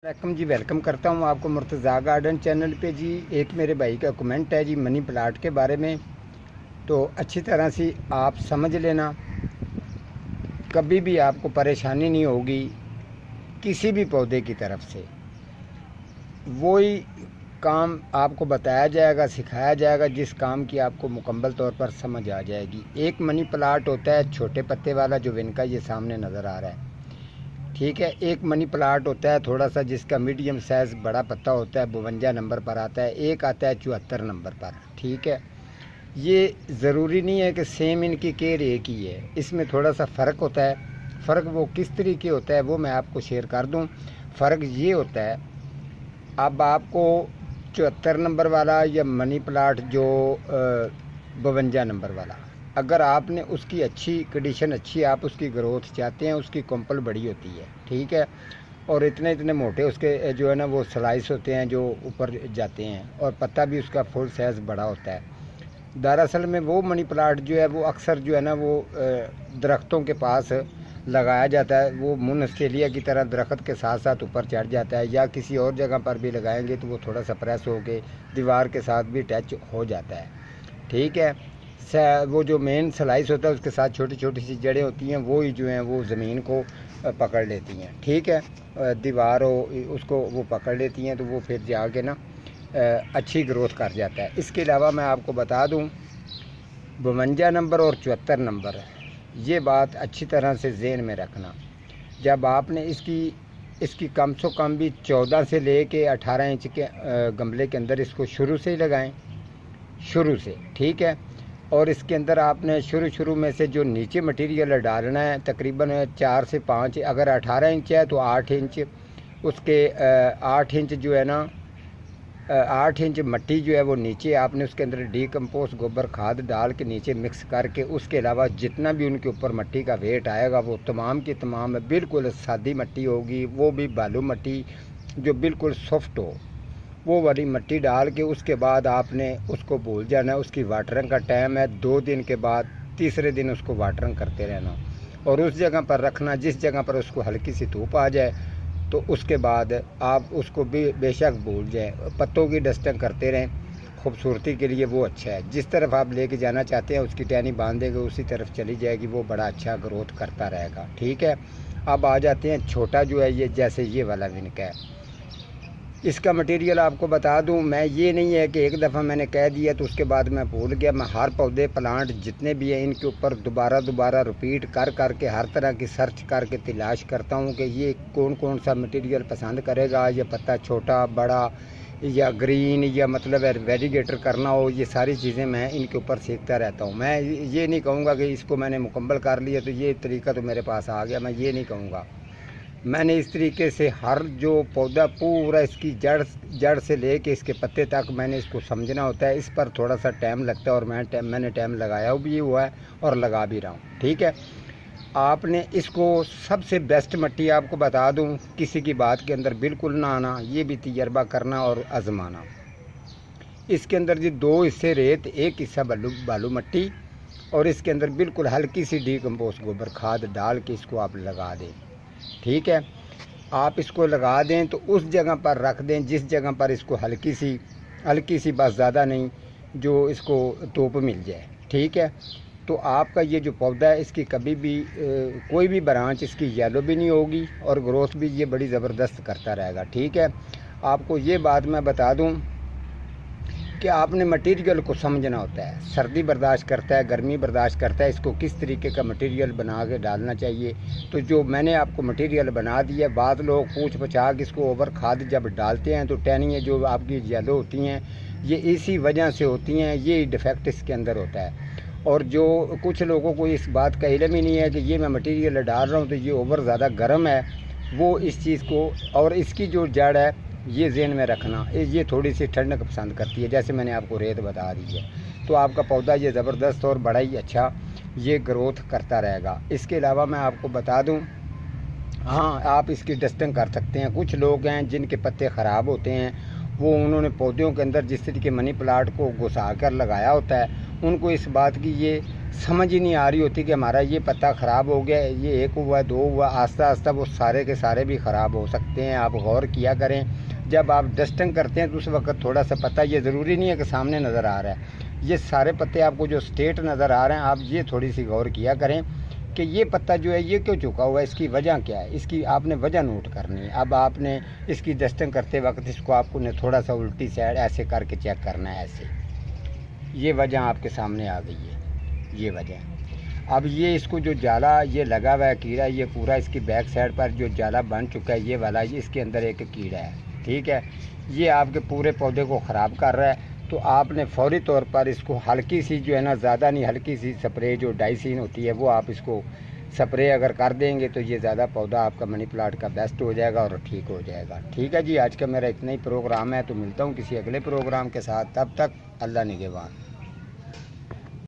Welcome जी, welcome करता हूँ आपको मुर्तज़ा गार्डन चैनल पे जी। एक मेरे भाई का कमेंट है जी मनी प्लांट के बारे में, तो अच्छी तरह से आप समझ लेना। कभी भी आपको परेशानी नहीं होगी किसी भी पौधे की तरफ से। वही काम आपको बताया जाएगा, सिखाया जाएगा, जिस काम की आपको मुकम्मल तौर पर समझ आ जाएगी। एक मनी प्लांट होता है छोटे पत्ते वाला, जो इनका ये सामने नज़र आ रहा है, ठीक है। एक मनी प्लांट होता है थोड़ा सा जिसका मीडियम साइज़ बड़ा पत्ता होता है, 52 नंबर पर आता है। एक आता है 74 नंबर पर, ठीक है। ये ज़रूरी नहीं है कि सेम इनकी केयर एक ही है, इसमें थोड़ा सा फ़र्क होता है। फ़र्क वो किस तरीके होता है वो मैं आपको शेयर कर दूं। फ़र्क ये होता है, अब आपको 74 नंबर वाला या मनी प्लांट जो 52 नंबर वाला, अगर आपने उसकी अच्छी कंडीशन, अच्छी आप उसकी ग्रोथ चाहते हैं, उसकी कंपल बड़ी होती है, ठीक है, और इतने इतने मोटे उसके जो है ना वो स्लाइस होते हैं जो ऊपर जाते हैं, और पत्ता भी उसका फुल साइज़ बड़ा होता है। दरअसल में वो मनी प्लांट जो है वो अक्सर जो है ना वो दरख्तों के पास लगाया जाता है। वो मून ऑस्ट्रेलिया की तरह दरख्त के साथ साथ ऊपर चढ़ जाता है, या किसी और जगह पर भी लगाएंगे तो वो थोड़ा सा प्रेस होके दीवार के साथ भी टच हो जाता है, ठीक है। वो जो मेन स्लाइस होता है उसके साथ छोटी छोटी सी जड़ें होती हैं, वो ही जो हैं वो ज़मीन को पकड़ लेती हैं, ठीक है। दीवार हो उसको वो पकड़ लेती हैं, तो वो फिर जाके ना अच्छी ग्रोथ कर जाता है। इसके अलावा मैं आपको बता दूं, 52 नंबर और 74 नंबर, ये बात अच्छी तरह से ज़हन में रखना। जब आपने इसकी कम से कम भी 14 से ले कर 18 इंच के गमले के अंदर इसको शुरू से ही लगाएं, शुरू से, ठीक है। और इसके अंदर आपने शुरू में से जो नीचे मटेरियल डालना है तकरीबन 4 से 5, अगर 18 इंच है तो 8 इंच उसके 8 इंच जो है ना 8 इंच मट्टी जो है वो नीचे आपने उसके अंदर डीकम्पोस्ट गोबर खाद डाल के नीचे मिक्स करके, उसके अलावा जितना भी उनके ऊपर मट्टी का वेट आएगा वो तमाम की तमाम बिल्कुल सादी मट्टी होगी, वो भी बालू मट्टी जो बिल्कुल सॉफ्ट हो, वो वाली मट्टी डाल के उसके बाद आपने उसको भूल जाना है। उसकी वाटरिंग का टाइम है 2 दिन के बाद, तीसरे दिन उसको वाटरिंग करते रहना, और उस जगह पर रखना जिस जगह पर उसको हल्की सी धूप आ जाए, तो उसके बाद आप उसको भी बेशक भूल जाएं, पत्तों की डस्टिंग करते रहें। खूबसूरती के लिए वो अच्छा है, जिस तरफ आप लेके जाना चाहते हैं उसकी टहनी बांध देंगे उसी तरफ चली जाएगी, वो बड़ा अच्छा ग्रोथ करता रहेगा, ठीक है। अब आ जाते हैं छोटा जो है, ये जैसे ये वाला विनका है। इसका मटेरियल आपको बता दूं, मैं ये नहीं है कि एक दफ़ा मैंने कह दिया तो उसके बाद मैं भूल गया। मैं हर पौधे प्लांट जितने भी हैं इनके ऊपर दोबारा रिपीट कर के हर तरह की सर्च करके तलाश करता हूं कि ये कौन सा मटेरियल पसंद करेगा, या पत्ता छोटा बड़ा या ग्रीन, या मतलब वेरीगेटर करना हो, ये सारी चीज़ें मैं इनके ऊपर सीखता रहता हूँ। मैं ये नहीं कहूँगा कि इसको मैंने मुकम्मल कर लिया तो ये तरीका तो मेरे पास आ गया, मैं ये नहीं कहूँगा। मैंने इस तरीके से हर जो पौधा पूरा इसकी जड़ से लेके इसके पत्ते तक मैंने इसको समझना होता है। इस पर थोड़ा सा टाइम लगता है, और मैंने टाइम लगाया भी हुआ है और लगा भी रहा हूँ, ठीक है। आपने इसको सबसे बेस्ट मट्टी आपको बता दूँ, किसी की बात के अंदर बिल्कुल ना आना, ये भी तजर्बा करना और आजमाना। इसके अंदर जी 2 हिस्से रेत, 1 हिस्सा बालू मट्टी, और इसके अंदर बिल्कुल हल्की सी डीकम्पोस्ट गोबर खाद डाल के इसको आप लगा दें, ठीक है। आप इसको लगा दें तो उस जगह पर रख दें जिस जगह पर इसको हल्की सी बस ज़्यादा नहीं, जो इसको धूप मिल जाए, ठीक है। तो आपका ये जो पौधा है इसकी कभी भी कोई भी ब्रांच इसकी येलो भी नहीं होगी, और ग्रोथ भी ये बड़ी ज़बरदस्त करता रहेगा, ठीक है। आपको ये बात मैं बता दूं कि आपने मटेरियल को समझना होता है। सर्दी बर्दाश्त करता है, गर्मी बर्दाश्त करता है, इसको किस तरीके का मटेरियल बना के डालना चाहिए। तो जो मैंने आपको मटेरियल बना दिया, बाद लोग पूछ पछा के इसको ओवर खाद जब डालते हैं तो टहनियाँ जो आपकी येलो होती हैं ये इसी वजह से होती हैं, ये डिफेक्ट इसके अंदर होता है। और जो कुछ लोगों को इस बात का इल्म ही नहीं है कि ये मैं मटीरियल डाल रहा हूँ तो ये ओवर ज़्यादा गर्म है, वो इस चीज़ को, और इसकी जो जड़ है ये ज़हन में रखना, ये थोड़ी सी ठंडक पसंद करती है, जैसे मैंने आपको रेत बता दी है। तो आपका पौधा ये ज़बरदस्त और बड़ा ही अच्छा ये ग्रोथ करता रहेगा। इसके अलावा मैं आपको बता दूं, हाँ, आप इसकी डस्टिंग कर सकते हैं। कुछ लोग हैं जिनके पत्ते ख़राब होते हैं, वो उन्होंने पौधों के अंदर जिस तरीके मनी प्लांट को घुसा कर लगाया होता है, उनको इस बात की ये समझ ही नहीं आ रही होती कि हमारा ये पत्ता ख़राब हो गया, ये एक हुआ, दो हुआ, आस्ता आस्ता वो सारे के सारे भी ख़राब हो सकते हैं। आप गौर किया करें, जब आप डस्टिंग करते हैं तो उस वक्त थोड़ा सा पत्ता, ये ज़रूरी नहीं है कि सामने नज़र आ रहा है, ये सारे पत्ते आपको जो स्ट्रेट नज़र आ रहे हैं, आप ये थोड़ी सी गौर किया करें कि ये पत्ता जो है ये क्यों झुका हुआ है, इसकी वजह क्या है, इसकी आपने वजह नोट करनी है। अब आपने इसकी डस्टिंग करते वक्त इसको आपको ने थोड़ा सा उल्टी साइड ऐसे करके चेक करना है, ऐसे। ये वजह आपके सामने आ गई है, ये वजह। अब ये इसको जो जाला ये लगा हुआ है कीड़ा, ये पूरा इसकी बैक साइड पर जो जाला बन चुका है ये वाला, ये इसके अंदर एक कीड़ा है, ठीक है। ये आपके पूरे पौधे को ख़राब कर रहा है। तो आपने फौरी तौर पर इसको हल्की सी जो है ना, ज़्यादा नहीं, हल्की सी स्प्रे जो डाइसिन होती है वो आप इसको स्प्रे अगर कर देंगे तो ये ज़्यादा पौधा आपका मनी प्लांट का बेस्ट हो जाएगा और ठीक हो जाएगा। ठीक है जी, आज का मेरा इतना ही प्रोग्राम है, तो मिलता हूँ किसी अगले प्रोग्राम के साथ। तब तक अल्लाह निगहबान।